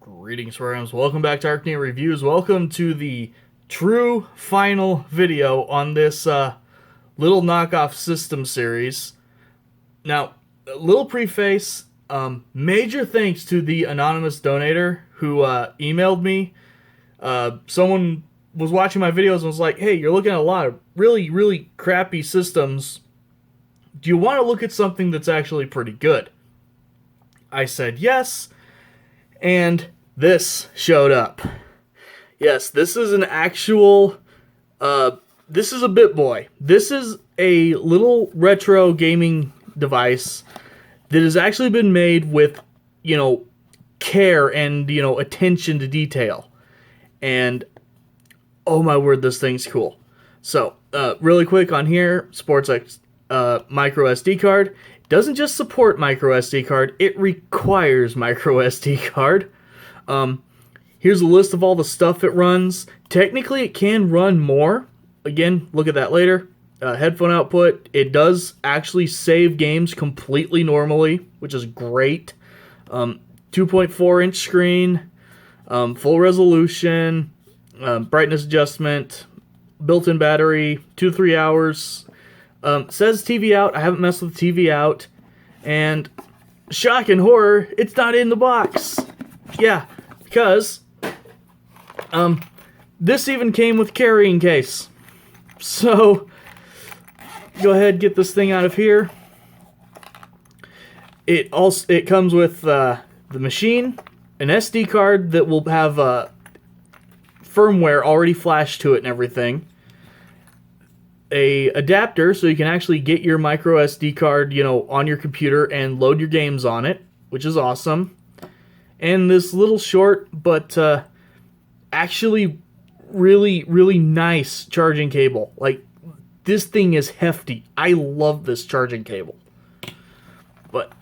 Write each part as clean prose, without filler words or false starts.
Greetings, friends. Welcome back to ArcNeo Reviews. Welcome to the true final video on this little knockoff system series. Now, a little preface. Major thanks to the anonymous donator who emailed me. Someone was watching my videos and was like, hey, you're looking at a lot of really crappy systems. Do you want to look at something that's actually pretty good? I said yes, and this showed up. Yes, this is an actual, this is a Bittboy. This is a little retro gaming device that has actually been made with, care and, attention to detail. And, oh my word, this thing's cool. So, really quick on here, supports micro SD card. It doesn't just support micro SD card, it requires micro SD card. Here's a list of all the stuff it runs. Technically, it can run more. Again, look at that later. Headphone output. It does actually save games completely normally, which is great. 2.4-inch screen, full resolution, brightness adjustment, built-in battery, 2 to 3 hours. Says TV out. I haven't messed with the TV out. And shock and horror, it's not in the box. Yeah, because this even came with carrying case. So go ahead, get this thing out of here. It comes with the machine, an SD card that will have firmware already flashed to it and everything. A adapter so you can actually get your micro SD card, on your computer and load your games on it, which is awesome. And this little short, but actually really nice charging cable. Like, this thing is hefty. I love this charging cable. But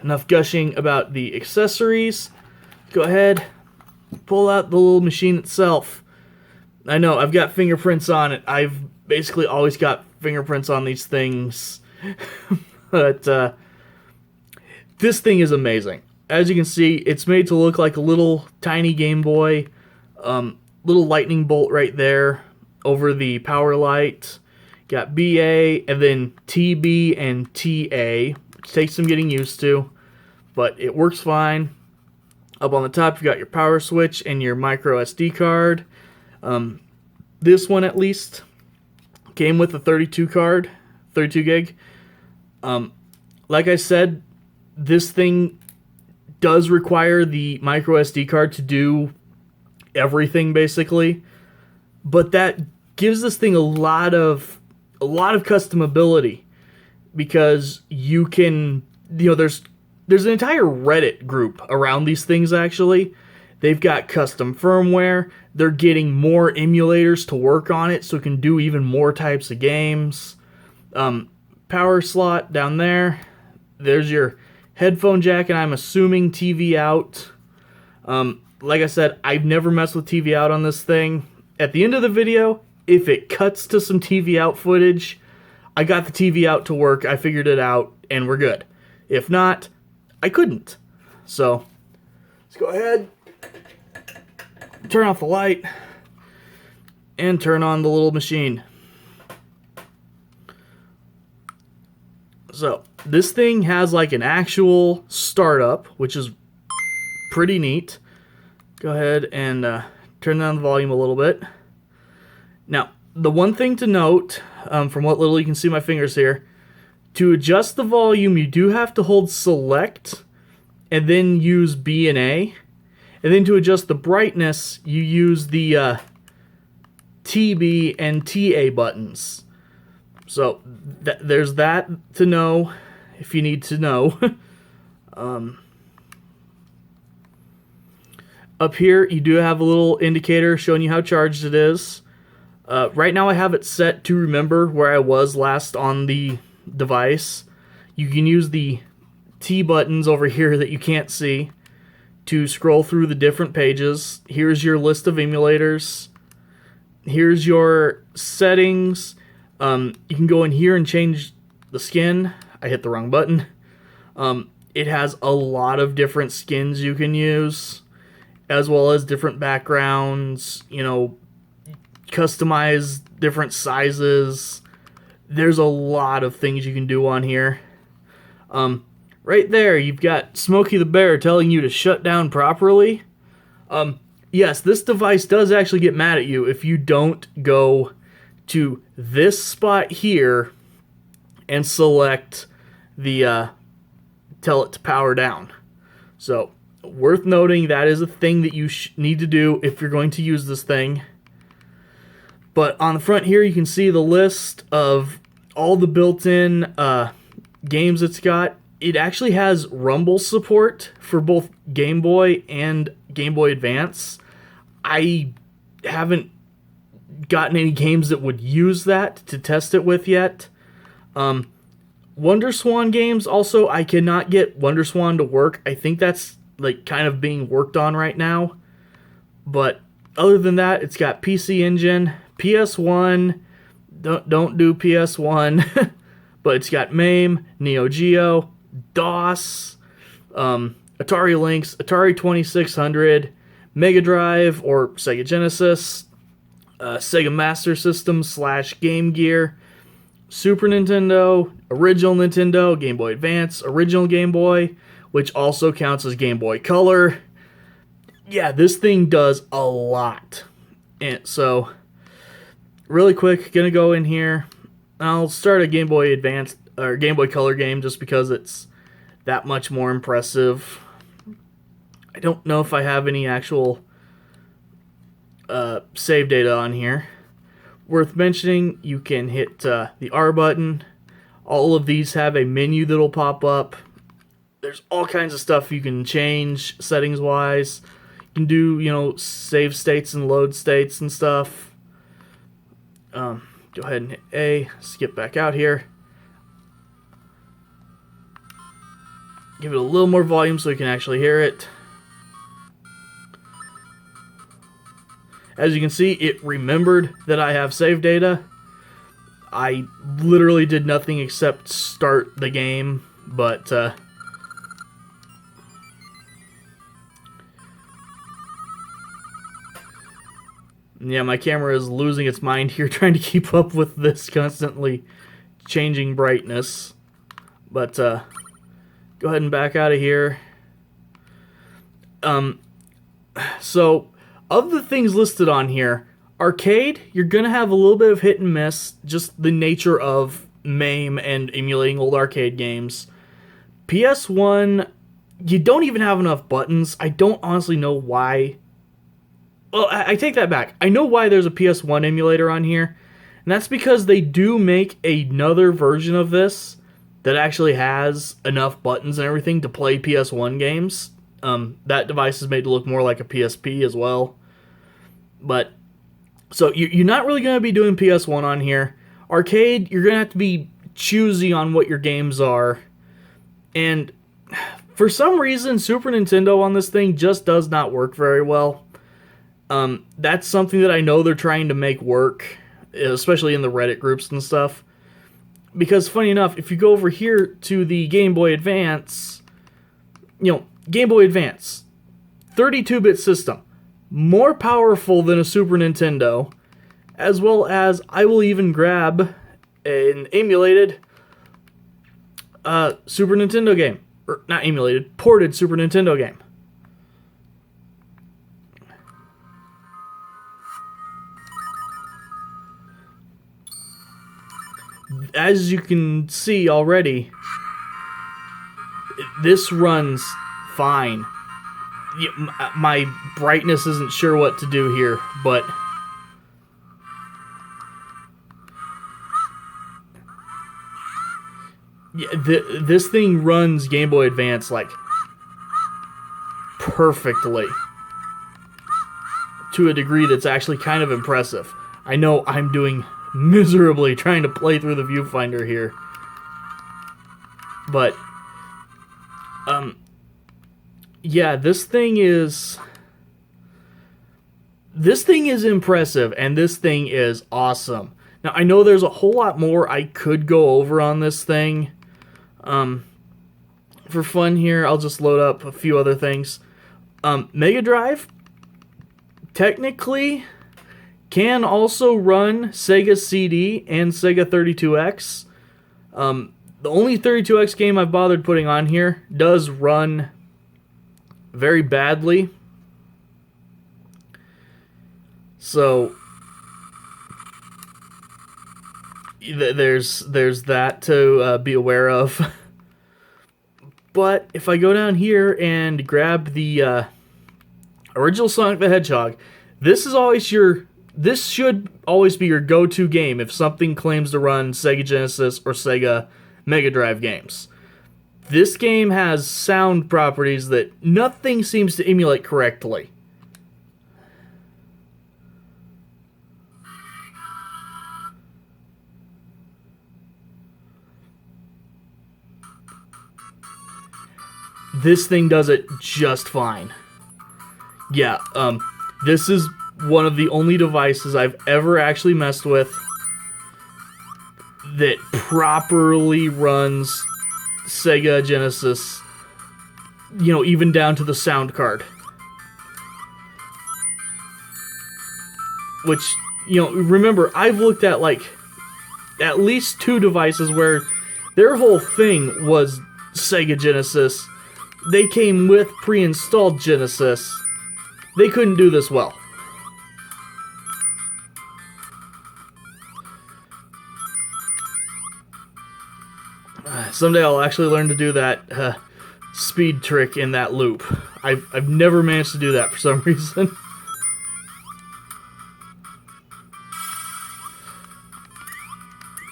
enough gushing about the accessories. Go ahead, pull out the little machine itself. I know, I've got fingerprints on it. I've basically always got fingerprints on these things. But this thing is amazing. As you can see, it's made to look like a little tiny Game Boy. Little lightning bolt right there over the power light. Got BA and then TB and TA, which takes some getting used to, but it works fine. Up on the top, you've got your power switch and your micro SD card. This one, at least, came with a 32 gig. Like I said, this thing does require the micro SD card to do everything, basically, but that gives this thing a lot of customability, because you can, there's an entire Reddit group around these things. Actually, they've got custom firmware. They're getting more emulators to work on it so it can do even more types of games. Power slot down there. There's your headphone jack, and I'm assuming TV out. Like I said, I've never messed with TV out on this thing. At the end of the video, if it cuts to some TV out footage, I got the TV out to work, I figured it out, and we're good. If not, I couldn't. So, let's go ahead, turn off the light, and turn on the little machine. So, this thing has like an actual startup, which is pretty neat. Go ahead and turn down the volume a little bit. Now, the one thing to note, from what little you can see my fingers here, to adjust the volume, you do have to hold select and then use B and A. And then to adjust the brightness, you use the TB and TA buttons. So, there's that to know if you need to know. Up here, you do have a little indicator showing you how charged it is. Right now, I have it set to remember where I was last on the device. You can use the T buttons over here that you can't see to scroll through the different pages. Here's your list of emulators. Here's your settings. You can go in here and change the skin. I hit the wrong button. It has a lot of different skins you can use. as well as different backgrounds, customize different sizes. There's a lot of things you can do on here. Right there, you've got Smokey the Bear telling you to shut down properly. Yes, this device does actually get mad at you if you don't go to this spot here and select the tell it to power down. So, worth noting, that is a thing that you need to do if you're going to use this thing. But on the front here, you can see the list of all the built-in games it's got. It actually has Rumble support for both Game Boy and Game Boy Advance. I haven't gotten any games that would use that to test it with yet. WonderSwan games, also, I cannot get WonderSwan to work. I think that's like kind of being worked on right now. But other than that, it's got PC Engine, PS1, don't do PS1, but it's got MAME, Neo Geo, DOS, Atari Lynx, Atari 2600, Mega Drive or Sega Genesis, Sega Master System / Game Gear, Super Nintendo, original Nintendo, Game Boy Advance, original Game Boy, which also counts as Game Boy Color. Yeah, this thing does a lot. And so, really quick, gonna go in here. I'll start a Game Boy Advance or Game Boy Color game just because it's that much more impressive. I don't know if I have any actual save data on here. Worth mentioning, you can hit the R button. All of these have a menu that'll pop up. There's all kinds of stuff you can change settings-wise. You can do, save states and load states and stuff. Go ahead and hit A, skip back out here. Give it a little more volume so you can actually hear it. As you can see, it remembered that I have save data. I literally did nothing except start the game, but yeah, my camera is losing its mind here trying to keep up with this constantly changing brightness. But go ahead and back out of here. So, of the things listed on here, arcade, you're going to have a little bit of hit and miss, just the nature of MAME and emulating old arcade games. PS1, you don't even have enough buttons. I don't honestly know why. Well, I take that back. I know why there's a PS1 emulator on here, and that's because they do make another version of this that actually has enough buttons and everything to play PS1 games. That device is made to look more like a PSP as well. But, so you're not really going to be doing PS1 on here. Arcade, you're going to have to be choosy on what your games are. And for some reason, Super Nintendo on this thing just does not work very well. That's something that I know they're trying to make work, especially in the Reddit groups and stuff. Because, funny enough, if you go over here to the Game Boy Advance, Game Boy Advance, 32-bit system, more powerful than a Super Nintendo, as well as I will even grab an emulated Super Nintendo game. Or, not emulated, ported Super Nintendo game. As you can see already, this runs fine. My brightness isn't sure what to do here, but yeah, this thing runs Game Boy Advance like perfectly to a degree that's actually kind of impressive. I know I'm doing miserably trying to play through the viewfinder here, but yeah, this thing is impressive, and this thing is awesome. Now, I know there's a whole lot more I could go over on this thing. For fun here, I'll just load up a few other things. Mega Drive, technically can also run Sega CD and Sega 32X. The only 32X game I've bothered putting on here does run very badly. So there's that to be aware of. But if I go down here and grab the original Sonic the Hedgehog, this should always be your go-to game if something claims to run Sega Genesis or Sega Mega Drive games. This game has sound properties that nothing seems to emulate correctly. This thing does it just fine. Yeah, this is one of the only devices I've ever actually messed with that properly runs Sega Genesis, you know, even down to the sound card. Which, you know, remember, I've looked at, like, at least 2 devices where their whole thing was Sega Genesis. They came with pre-installed Genesis. They couldn't do this well. Someday I'll actually learn to do that speed trick in that loop. I've never managed to do that for some reason.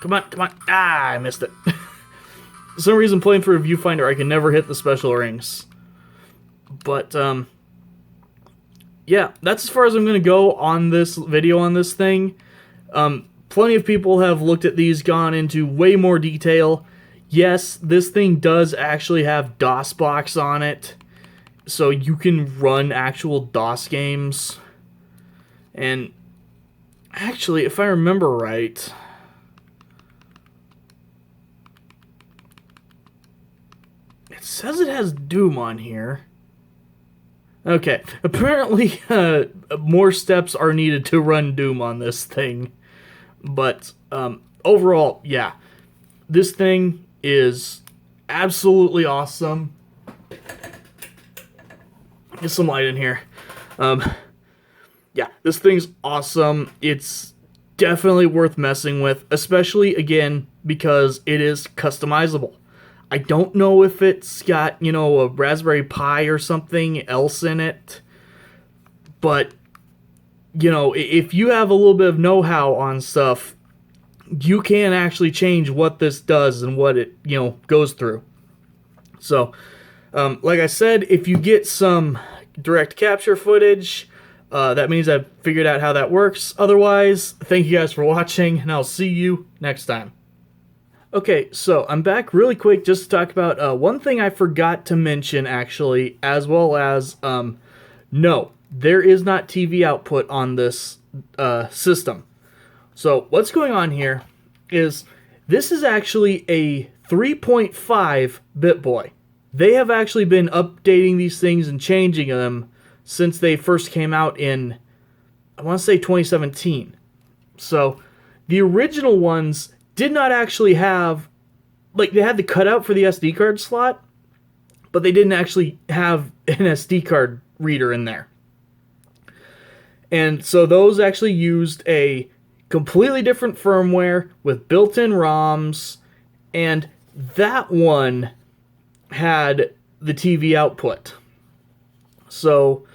Come on, come on. Ah, I missed it. For some reason, playing for a viewfinder, I can never hit the special rings. But, yeah, that's as far as I'm going to go on this video on this thing. Plenty of people have looked at these, gone into way more detail. Yes, this thing does actually have DOSBox on it, so you can run actual DOS games. And actually, if I remember right, it says it has Doom on here. Okay, apparently more steps are needed to run Doom on this thing. But overall, yeah, this thing is absolutely awesome. Get some light in here. Yeah, this thing's awesome. It's definitely worth messing with, especially, again, because it is customizable. I don't know if it's got, you know, a Raspberry Pi or something else in it, but, you know, if you have a little bit of know-how on stuff, you can actually change what this does and what it, you know, goes through. So, like I said, if you get some direct capture footage, that means I've figured out how that works. Otherwise, thank you guys for watching, and I'll see you next time. Okay, so I'm back really quick just to talk about one thing I forgot to mention, actually, as well as, no, there is not TV output on this system. So what's going on here is this is actually a 3.5 Bittboy. They have actually been updating these things and changing them since they first came out in, I want to say 2017. So the original ones did not actually have, like, they had the cutout for the SD card slot, but they didn't actually have an SD card reader in there. And so those actually used a completely different firmware with built-in ROMs, and that one had the TV output. So,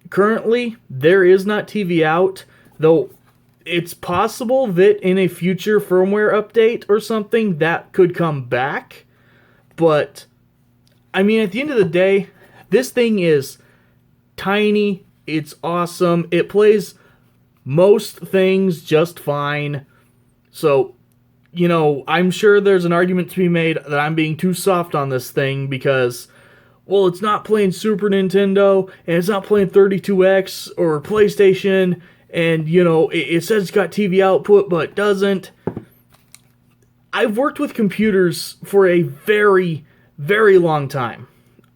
currently, there is not TV out, though it's possible that in a future firmware update or something, that could come back. But, I mean, at the end of the day, this thing is tiny, it's awesome, it plays most things just fine. So, you know, I'm sure there's an argument to be made that I'm being too soft on this thing because, well, it's not playing Super Nintendo, and it's not playing 32X or PlayStation, and, you know, it says it's got TV output, but it doesn't. I've worked with computers for a very, very long time.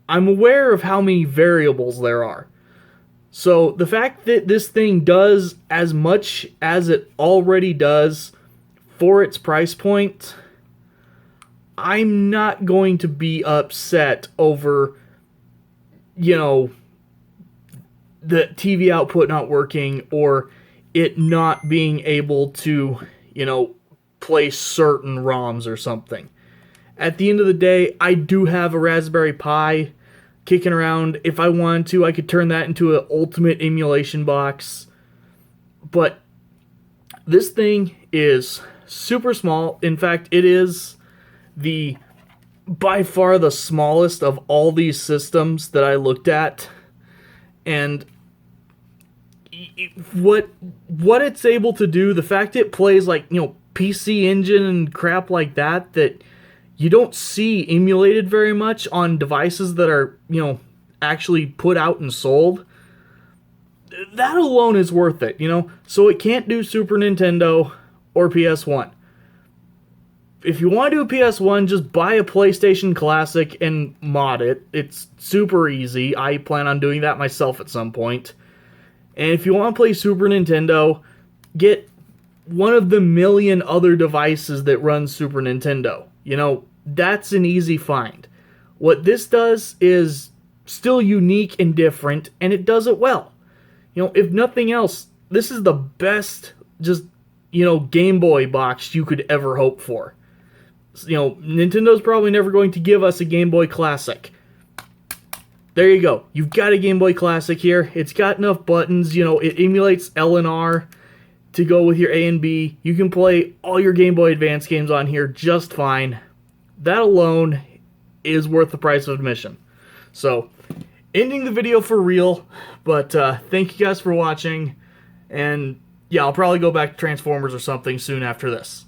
I'm aware of how many variables there are. So the fact that this thing does as much as it already does for its price point, I'm not going to be upset over, you know, the TV output not working or it not being able to, you know, play certain ROMs or something. At the end of the day, I do have a Raspberry Pi kicking around. If I wanted to, I could turn that into an ultimate emulation box. But this thing is super small. In fact, it is by far the smallest of all these systems that I looked at. And what it's able to do, the fact it plays like, you know, PC Engine and crap like that you don't see emulated very much on devices that are, you know, actually put out and sold. That alone is worth it, you know? So it can't do Super Nintendo or PS1. If you want to do a PS1, just buy a PlayStation Classic and mod it. It's super easy. I plan on doing that myself at some point. And if you want to play Super Nintendo, get one of the million other devices that run Super Nintendo. You know, that's an easy find. What this does is still unique and different, and it does it well. You know, if nothing else, this is the best, just, you know, Game Boy box you could ever hope for. You know, Nintendo's probably never going to give us a Game Boy Classic. There you go. You've got a Game Boy Classic here. It's got enough buttons. You know, it emulates L and R to go with your A and B. You can play all your Game Boy Advance games on here just fine. That alone is worth the price of admission. So, ending the video for real. But thank you guys for watching. And yeah, I'll probably go back to Transformers or something soon after this.